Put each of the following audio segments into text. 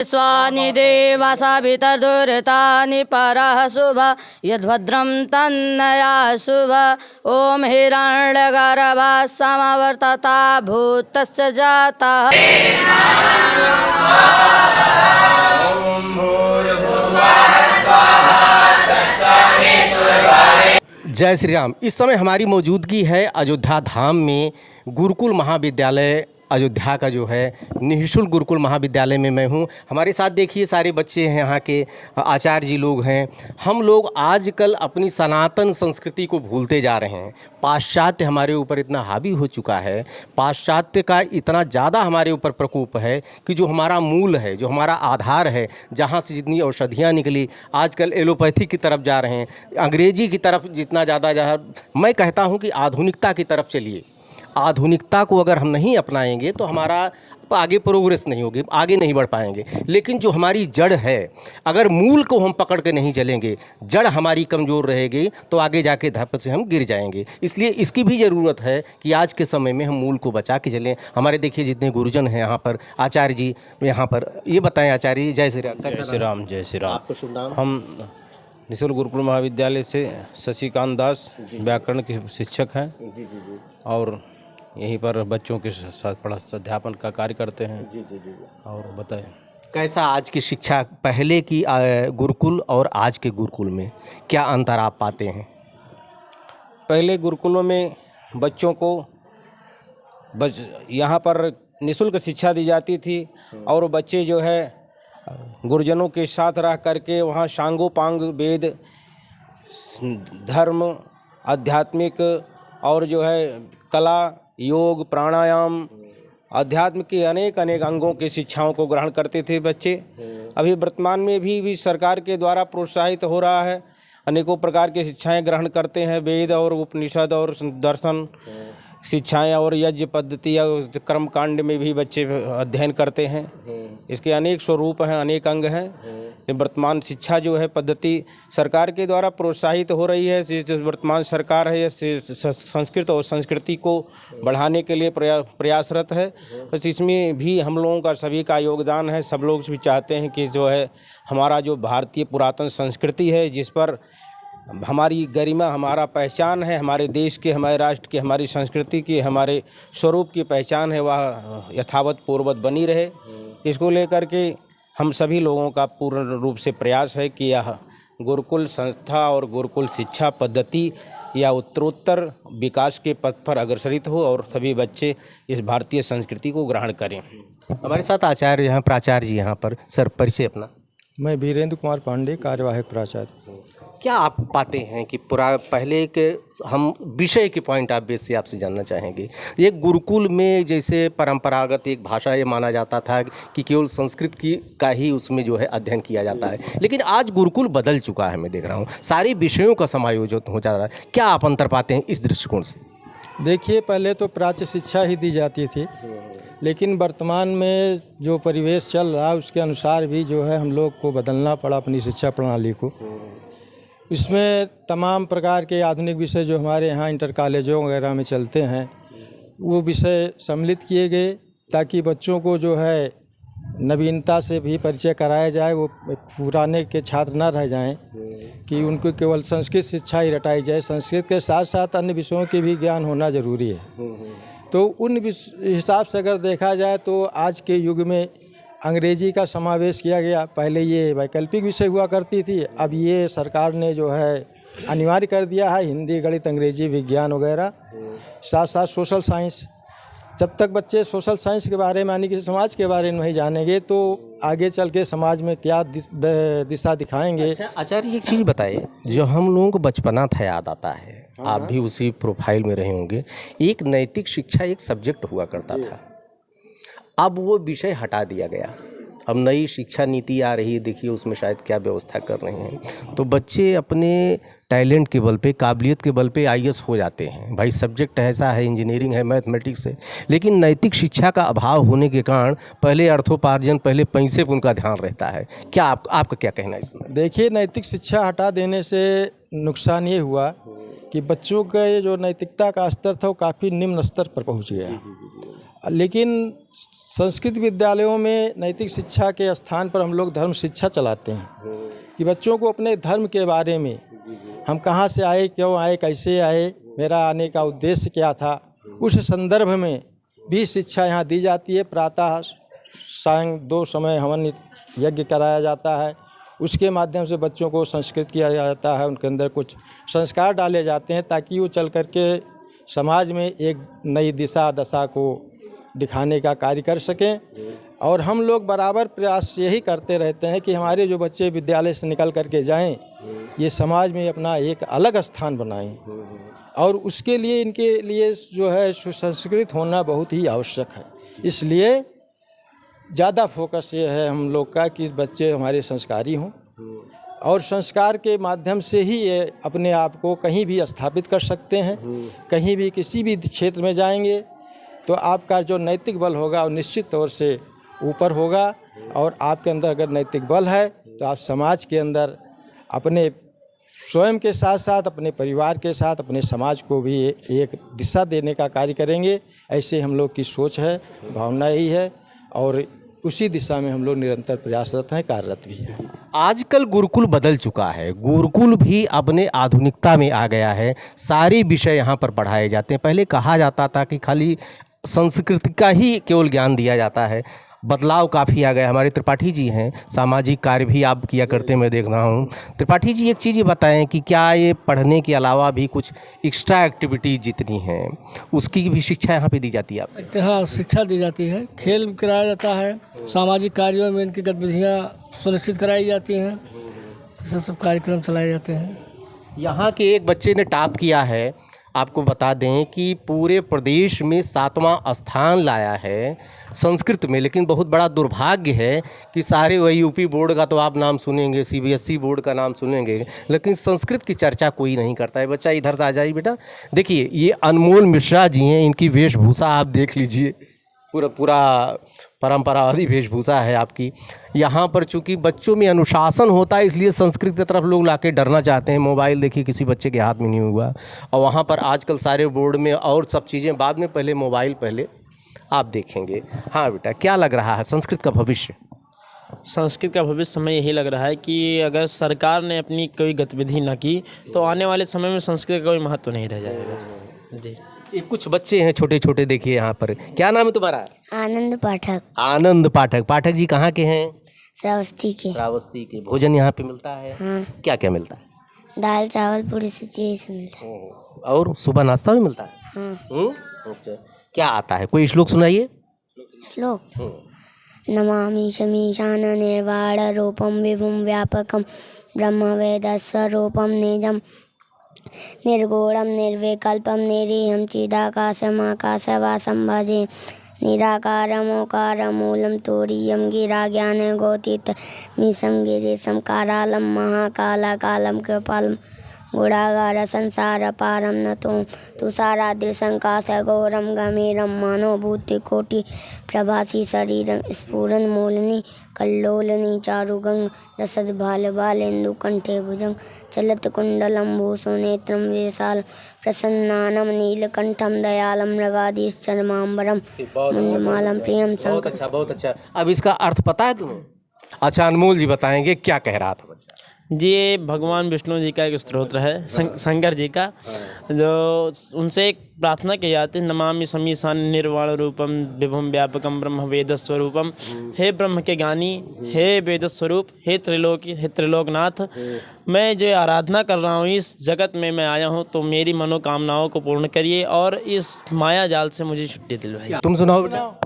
स्वानि देवासाभितर्दुरितानि परः शुभ यद्भद्रं तन्नया शुभ ॐ हिरण्यगर्भः समवर्तता भूतस्य जातः जय श्री राम। इस समय हमारी मौजूदगी है अयोध्या धाम में गुरुकुल महाविद्यालय अयोध्या का जो है निःशुल्क गुरुकुल महाविद्यालय में मैं हूँ। हमारे साथ देखिए सारे बच्चे हैं, यहाँ के आचार्य जी लोग हैं। हम लोग आजकल अपनी सनातन संस्कृति को भूलते जा रहे हैं। पाश्चात्य हमारे ऊपर इतना हावी हो चुका है, पाश्चात्य का इतना ज़्यादा हमारे ऊपर प्रकोप है कि जो हमारा मूल है, जो हमारा आधार है, जहाँ से जितनी औषधियाँ निकली, आजकल एलोपैथी की तरफ जा रहे हैं, अंग्रेजी की तरफ जितना ज़्यादा मैं कहता हूँ कि आधुनिकता की तरफ चलिए। आधुनिकता को अगर हम नहीं अपनाएंगे तो हमारा आगे प्रोग्रेस नहीं होगी, आगे नहीं बढ़ पाएंगे। लेकिन जो हमारी जड़ है, अगर मूल को हम पकड़ के नहीं चलेंगे, जड़ हमारी कमज़ोर रहेगी तो आगे जाके धप से हम गिर जाएंगे। इसलिए इसकी भी ज़रूरत है कि आज के समय में हम मूल को बचा के चलें। हमारे देखिए जितने गुरुजन हैं यहाँ पर, आचार्य जी यहाँ पर, ये बताएं आचार्य जी। जय श्री राम। जय श्री राम। जय श्री राम। आपको शुभ नाम? हम निःशुल्क गुरुकुल महाविद्यालय से शशिकांत दास व्याकरण के शिक्षक हैं। जी जी जी। और यहीं पर बच्चों के साथ अध्यापन का कार्य करते हैं। जी जी जी। और बताएं कैसा आज की शिक्षा, पहले की गुरुकुल और आज के गुरुकुल में क्या अंतर आप पाते हैं? पहले गुरुकुलों में बच्चों को यहाँ पर निःशुल्क शिक्षा दी जाती थी और बच्चे जो है गुरुजनों के साथ रह करके वहाँ सांगोपांग वेद, धर्म, आध्यात्मिक और जो है कला, योग, प्राणायाम, अध्यात्म के अनेक अंगों की शिक्षाओं को ग्रहण करते थे बच्चे। अभी वर्तमान में भी सरकार के द्वारा प्रोत्साहित हो रहा है, अनेकों प्रकार की शिक्षाएं ग्रहण करते हैं। वेद और उपनिषद और दर्शन शिक्षाएं और यज्ञ पद्धति या कर्म कांड में भी बच्चे अध्ययन करते हैं। इसके अनेक स्वरूप हैं, अनेक अंग हैं। वर्तमान शिक्षा जो है पद्धति सरकार के द्वारा प्रोत्साहित हो रही है। वर्तमान सरकार है संस्कृत और संस्कृति को बढ़ाने के लिए प्रयासरत है। बस इसमें भी हम लोगों का सभी का योगदान है। सब लोग भी चाहते हैं कि जो है हमारा जो भारतीय पुरातन संस्कृति है, जिस पर हमारी गरिमा, हमारा पहचान है, हमारे देश के, हमारे राष्ट्र की, हमारी संस्कृति की, हमारे स्वरूप की पहचान है, वह यथावत पूर्ववत बनी रहे। इसको लेकर के हम सभी लोगों का पूर्ण रूप से प्रयास है कि यह गुरुकुल संस्था और गुरुकुल शिक्षा पद्धति या उत्तरोत्तर विकास के पथ पर अग्रसरित हो और सभी बच्चे इस भारतीय संस्कृति को ग्रहण करें। हमारे साथ आचार्य यहाँ, प्राचार्य जी यहाँ पर। सर परिचय अपना। मैं वीरेंद्र कुमार पांडे, कार्यवाहक प्राचार्य। क्या आप पाते हैं कि पहले के हम विषय के पॉइंट ऑफ व्यू से आपसे जानना चाहेंगे। ये गुरुकुल में जैसे परंपरागत एक भाषा ये माना जाता था कि केवल संस्कृत की का ही उसमें जो है अध्ययन किया जाता है, लेकिन आज गुरुकुल बदल चुका है। मैं देख रहा हूँ सारे विषयों का समायोजन हो जा रहा है। क्या आप अंतर पाते हैं इस दृष्टिकोण से? देखिए, पहले तो प्राच्य शिक्षा ही दी जाती थी, लेकिन वर्तमान में जो परिवेश चल रहा है उसके अनुसार भी जो है हम लोग को बदलना पड़ा अपनी शिक्षा प्रणाली को। इसमें तमाम प्रकार के आधुनिक विषय जो हमारे यहाँ इंटर कॉलेजों वगैरह में चलते हैं, वो विषय सम्मिलित किए गए ताकि बच्चों को जो है नवीनता से भी परिचय कराया जाए। वो पुराने के छात्र न रह जाएं कि उनको केवल संस्कृत शिक्षा ही रटाई जाए। संस्कृत के साथ साथ अन्य विषयों के भी ज्ञान होना ज़रूरी है। तो उन हिसाब से अगर देखा जाए तो आज के युग में अंग्रेजी का समावेश किया गया। पहले ये वैकल्पिक विषय हुआ करती थी, अब ये सरकार ने जो है अनिवार्य कर दिया है, हिंदी, गणित, अंग्रेजी, विज्ञान वगैरह, साथ साथ सोशल साइंस। जब तक बच्चे सोशल साइंस के बारे में यानी कि समाज के बारे में नहीं जानेंगे तो आगे चल के समाज में क्या दिशा दिखाएंगे। अच्छा आचार्य, एक चीज़ बताइए, जो हम लोगों को बचपना था याद आता है, आप भी उसी प्रोफाइल में रहे होंगे, एक नैतिक शिक्षा एक सब्जेक्ट हुआ करता था, अब वो विषय हटा दिया गया। अब नई शिक्षा नीति आ रही है, देखिए उसमें शायद क्या व्यवस्था कर रहे हैं, तो बच्चे अपने टैलेंट के बल पे, काबिलियत के बल पे आईएएस हो जाते हैं। भाई सब्जेक्ट ऐसा है, इंजीनियरिंग है, मैथमेटिक्स है, लेकिन नैतिक शिक्षा का अभाव होने के कारण पहले अर्थोपार्जन, पहले पैसे पर उनका ध्यान रहता है। क्या आपका क्या कहना है इसमें? देखिए, नैतिक शिक्षा हटा देने से नुकसान ये हुआ कि बच्चों का जो नैतिकता का स्तर था वो काफ़ी निम्न स्तर पर पहुँच गया। लेकिन संस्कृत विद्यालयों में नैतिक शिक्षा के स्थान पर हम लोग धर्म शिक्षा चलाते हैं कि बच्चों को अपने धर्म के बारे में, हम कहाँ से आए, क्यों आए, कैसे आए, मेरा आने का उद्देश्य क्या था, उस संदर्भ में भी शिक्षा यहाँ दी जाती है। प्रातः सायं 2 समय हवन यज्ञ कराया जाता है, उसके माध्यम से बच्चों को संस्कृत किया जाता है, उनके अंदर कुछ संस्कार डाले जाते हैं ताकि वो चल कर के समाज में एक नई दिशा दशा को दिखाने का कार्य कर सकें। और हम लोग बराबर प्रयास यही करते रहते हैं कि हमारे जो बच्चे विद्यालय से निकल कर के जाएँ, ये समाज में अपना एक अलग स्थान बनाएं, और उसके लिए इनके लिए जो है सुसंस्कृत होना बहुत ही आवश्यक है। इसलिए ज़्यादा फोकस ये है हम लोग का कि बच्चे हमारे संस्कारी हों, और संस्कार के माध्यम से ही ये अपने आप को कहीं भी स्थापित कर सकते हैं। कहीं भी किसी भी क्षेत्र में जाएंगे तो आपका जो नैतिक बल होगा वो निश्चित तौर से ऊपर होगा, और आपके अंदर अगर नैतिक बल है तो आप समाज के अंदर अपने स्वयं के साथ साथ अपने परिवार के साथ अपने समाज को भी एक दिशा देने का कार्य करेंगे। ऐसे हम लोग की सोच है, भावना यही है, और उसी दिशा में हम लोग निरंतर प्रयासरत हैं, कार्यरत भी हैं। आजकल गुरुकुल बदल चुका है, गुरुकुल भी अपने आधुनिकता में आ गया है, सारे विषय यहाँ पर पढ़ाए जाते हैं। पहले कहा जाता था कि खाली संस्कृत का ही केवल ज्ञान दिया जाता है, बदलाव काफ़ी आ गया। हमारे त्रिपाठी जी हैं, सामाजिक कार्य भी आप किया करते मैं देख रहा हूँ। त्रिपाठी जी, एक चीज़ ये बताएं कि क्या ये पढ़ने के अलावा भी कुछ एक्स्ट्रा एक्टिविटीज़ जितनी हैं उसकी भी शिक्षा यहाँ पे दी जाती है आप? हाँ, शिक्षा दी जाती है, खेल कराया जाता है, सामाजिक कार्यों में इनकी गतिविधियाँ सुनिश्चित कराई जाती हैं, ऐसे सब कार्यक्रम चलाए जाते हैं। यहाँ के एक बच्चे ने टॉप किया है, आपको बता दें कि पूरे प्रदेश में 7वां स्थान लाया है संस्कृत में। लेकिन बहुत बड़ा दुर्भाग्य है कि सारे वही यूपी बोर्ड का तो आप नाम सुनेंगे, सीबीएसई बोर्ड का नाम सुनेंगे, लेकिन संस्कृत की चर्चा कोई नहीं करता है। बच्चा इधर से आ जाइए बेटा। देखिए ये अनमोल मिश्रा जी हैं, इनकी वेशभूषा आप देख लीजिए, पूरा परंपरावादी वेशभूषा है आपकी। यहाँ पर चूंकि बच्चों में अनुशासन होता है इसलिए संस्कृत की तरफ लोग लाके डरना चाहते हैं। मोबाइल देखिए किसी बच्चे के हाथ में नहीं हुआ, और वहाँ पर आजकल सारे बोर्ड में और सब चीज़ें बाद में, पहले मोबाइल पहले आप देखेंगे। हाँ बेटा, क्या लग रहा है संस्कृत का भविष्य? संस्कृत का भविष्य हमें यही लग रहा है कि अगर सरकार ने अपनी कोई गतिविधि न की तो आने वाले समय में संस्कृत का कोई महत्व नहीं रह जाएगा। जी, ये कुछ बच्चे हैं छोटे छोटे, देखिए यहाँ पर। क्या नाम है तुम्हारा? आनंद पाठक। आनंद पाठक। पाठक जी कहाँ के हैं? श्रावस्ती के। श्रावस्ती के। भोजन यहाँ पे मिलता है? हाँ। क्या क्या मिलता है? दाल चावल पूरी सब्जी यही सब मिलता है। और सुबह नाश्ता भी मिलता है? हाँ। अच्छा, क्या आता है? कोई श्लोक सुनाइए। श्लोक। नमामि शमीशान निर्वाण रूपम विभुम व्यापकम ब्रह्म वेद स्वरूपम निजम निर्गुणम निर्विकल्पम निरीहं चिदाकाशमाकाशवासं भजे निराकारमोकारं मूलं तुरीयं गिरा ज्ञानगोतीतमीशं गिरीशं कारालं महाकालाकालं कृपालं गुणागार संसार पारम नतों तुषाराद्रिशंकाशघोरं गंभीरं मनोभूतिकोटि प्रभासी शरीरं स्फुरन् मूलनि कल्लोलनि चारुगंग लसद् बालेन्दु कंठे भुजंग चलत कुंडलं भूषणनेत्रं विशालं प्रसन्नानं नीलकंठं दयालं मृगाधीश्चरमांबरं मुंडमालं प्रियं शंकर। बहुत अच्छा, बहुत अच्छा। अब इसका अर्थ पता है तुम्हें? अच्छा, अनमोल जी बताएंगे क्या कह रहा था बच्चा। जी, ये भगवान विष्णु जी का एक स्तोत्र है, शंकर जी का, जो उनसे एक प्रार्थना की जाती है, नमामि शमीशान निर्वाण रूपम विभुम व्यापकम ब्रह्म वेद स्वरूपम। हे ब्रह्म के ज्ञानी, हे वेद स्वरूप, हे त्रिलोकनाथ, मैं जो आराधना कर रहा हूँ इस जगत में मैं आया हूँ, तो मेरी मनोकामनाओं को पूर्ण करिए और इस माया जाल से मुझे छुट्टी दिलवाइए। तुम सुनाओ बेटा।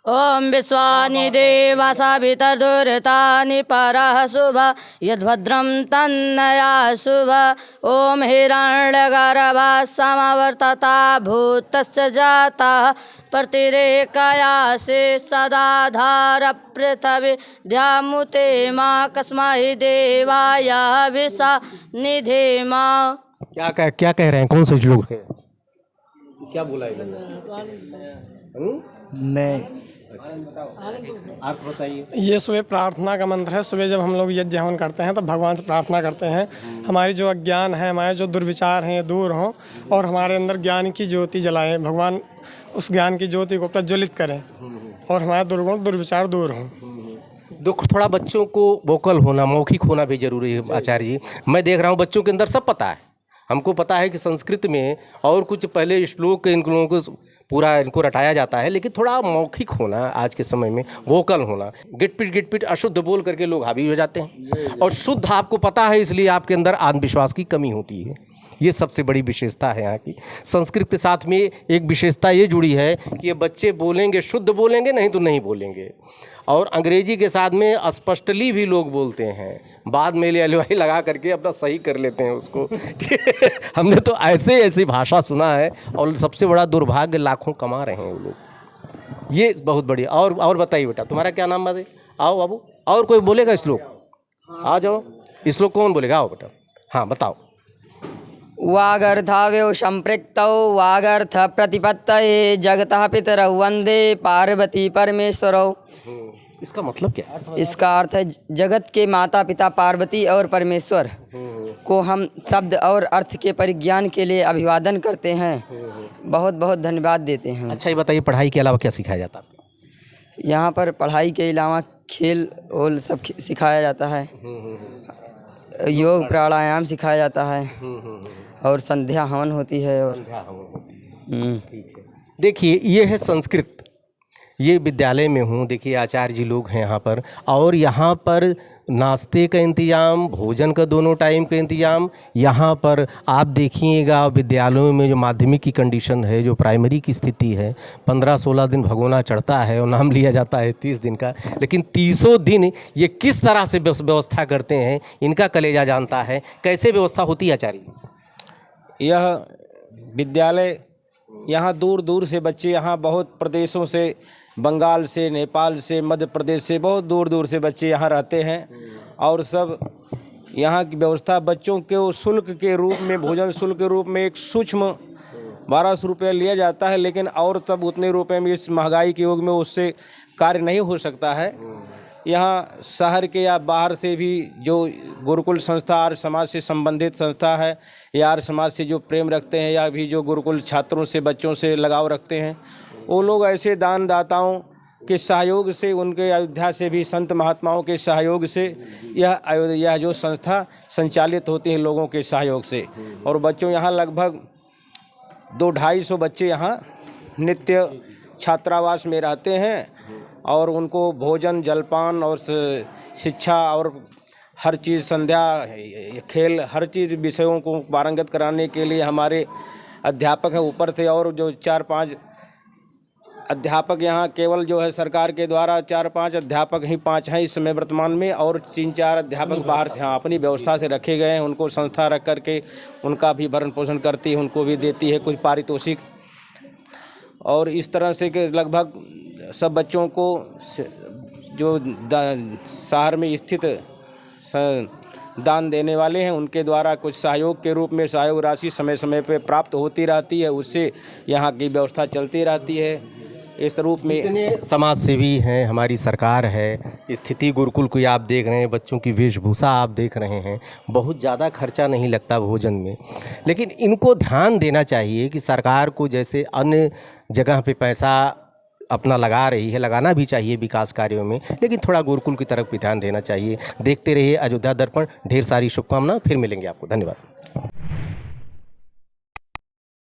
ओम विश्वानि देवासाभितर्दुरितानि परः शुभ यद्भद्रं तन्नया शुभ। ओम हिरण्यगर्भः समवर्तता भूतस्य जातः प्रतिरेकयासे सदाधार पृथ्वी ध्यामुते माँ कस्मै देवाय विषा निधे माँ। क्या कह रहे हैं? कौन से श्लोक है? क्या बोला है? नहीं, अर्थ बताइए। ये सुबह प्रार्थना का मंत्र है। सुबह जब हम लोग यज्ञ हवन करते हैं तो भगवान से प्रार्थना करते हैं हमारी जो अज्ञान है, हमारे जो दुर्विचार हैं ये दूर हों और हमारे अंदर ज्ञान की ज्योति जलाएं। भगवान उस ज्ञान की ज्योति को प्रज्वलित करें। और हमारे दुर्गुण दुर्विचार दूर हों। दुख थोड़ा बच्चों को वोकल होना, मौखिक होना भी जरूरी है आचार्य जी। मैं देख रहा हूँ बच्चों के अंदर सब पता है, हमको पता है कि संस्कृत में और कुछ पहले श्लोक इन लोगों को पूरा इनको रटाया जाता है, लेकिन थोड़ा मौखिक होना आज के समय में, वोकल होना। गिट पिट अशुद्ध बोल करके लोग हावी हो जाते हैं, और शुद्ध आपको पता है इसलिए आपके अंदर आत्मविश्वास की कमी होती है। ये सबसे बड़ी विशेषता है यहाँ की। संस्कृत के साथ में एक विशेषता ये जुड़ी है कि ये बच्चे बोलेंगे, शुद्ध बोलेंगे, नहीं तो नहीं बोलेंगे। और अंग्रेजी के साथ में स्पष्टली भी लोग बोलते हैं, बाद में एलवाई लगा करके अपना सही कर लेते हैं उसको। हमने तो ऐसे ऐसी भाषा सुना है, और सबसे बड़ा दुर्भाग्य लाखों कमा रहे हैं वो लोग। ये बहुत बढ़िया। और बताइए बेटा, तुम्हारा क्या नाम बात है? आओ बाबू, और कोई बोलेगा श्लोक? आ जाओ, श्लोक कौन बोलेगा? आओ बेटा, हाँ बताओ। वागर्थाव्यो संपृक्तौ वागर्थ प्रतिपत्तये जगतः पितरौ वंदे पार्वती परमेश्वरौ। इसका मतलब क्या है? इसका अर्थ है जगत के माता पिता पार्वती और परमेश्वर को हम शब्द और अर्थ के परिज्ञान के लिए अभिवादन करते हैं, बहुत बहुत धन्यवाद देते हैं। अच्छा ये बताइए, पढ़ाई के अलावा क्या सिखाया जाता है? यहाँ पर पढ़ाई के अलावा खेल और सब सिखाया जाता है, योग प्राणायाम सिखाया जाता है, और संध्या हवन होती है। और ठीक है। देखिए ये है संस्कृत। ये विद्यालय में हूँ, देखिए आचार्य जी लोग हैं यहाँ पर, और यहाँ पर नाश्ते का इंतज़ाम, भोजन का दोनों टाइम का इंतज़ाम। यहाँ पर आप देखिएगा विद्यालयों में जो माध्यमिक की कंडीशन है, जो प्राइमरी की स्थिति है, 15-16 दिन भगोना चढ़ता है और नाम लिया जाता है 30 दिन का, लेकिन 30 दिन ये किस तरह से व्यवस्था करते हैं, इनका कलेजा जानता है। कैसे व्यवस्था होती है आचार्य? यह विद्यालय यहाँ दूर दूर से बच्चे, यहाँ बहुत प्रदेशों से, बंगाल से, नेपाल से, मध्य प्रदेश से, बहुत दूर दूर से बच्चे यहाँ रहते हैं। और सब यहाँ की व्यवस्था बच्चों के शुल्क के रूप में, भोजन शुल्क के रूप में एक सूक्ष्म 1200 रुपये लिया जाता है, लेकिन और तब उतने रुपए में इस महंगाई के युग में उससे कार्य नहीं हो सकता है। यहाँ शहर के या बाहर से भी जो गुरुकुल संस्था आर्य समाज से संबंधित संस्था है, या आर्य समाज से जो प्रेम रखते हैं, या भी जो गुरुकुल छात्रों से, बच्चों से लगाव रखते हैं, वो लोग ऐसे दानदाताओं के सहयोग से, उनके अयोध्या से भी संत महात्माओं के सहयोग से यह जो संस्था संचालित होती है लोगों के सहयोग से। और बच्चों यहाँ लगभग 200-250 बच्चे यहाँ नित्य छात्रावास में रहते हैं, और उनको भोजन, जलपान और शिक्षा और हर चीज़, संध्या, खेल, हर चीज़ विषयों को पारंगत कराने के लिए हमारे अध्यापक हैं ऊपर से। और जो 4-5 अध्यापक यहाँ केवल जो है सरकार के द्वारा 4-5 अध्यापक ही 5 हैं इस समय वर्तमान में, और 3-4 अध्यापक बाहर से यहाँ अपनी व्यवस्था से रखे गए हैं। उनको संस्था रख करके उनका भी भरण पोषण करती है, उनको भी देती है कुछ पारितोषिक। और इस तरह से कि लगभग सब बच्चों को जो शहर में स्थित दान देने वाले हैं उनके द्वारा कुछ सहयोग के रूप में सहयोग राशि समय समय पर प्राप्त होती रहती है, उससे यहाँ की व्यवस्था चलती रहती है। इस रूप में इतने समाज सेवी हैं, हमारी सरकार है, स्थिति गुरुकुल को आप देख रहे हैं, बच्चों की वेशभूषा आप देख रहे हैं, बहुत ज़्यादा खर्चा नहीं लगता भोजन में। लेकिन इनको ध्यान देना चाहिए कि सरकार को जैसे अन्य जगह पे पैसा अपना लगा रही है, लगाना भी चाहिए विकास कार्यों में, लेकिन थोड़ा गुरुकुल की तरफ भी ध्यान देना चाहिए। देखते रहिए अयोध्या दर्पण। ढेर सारी शुभकामनाएं, फिर मिलेंगे आपको। धन्यवाद।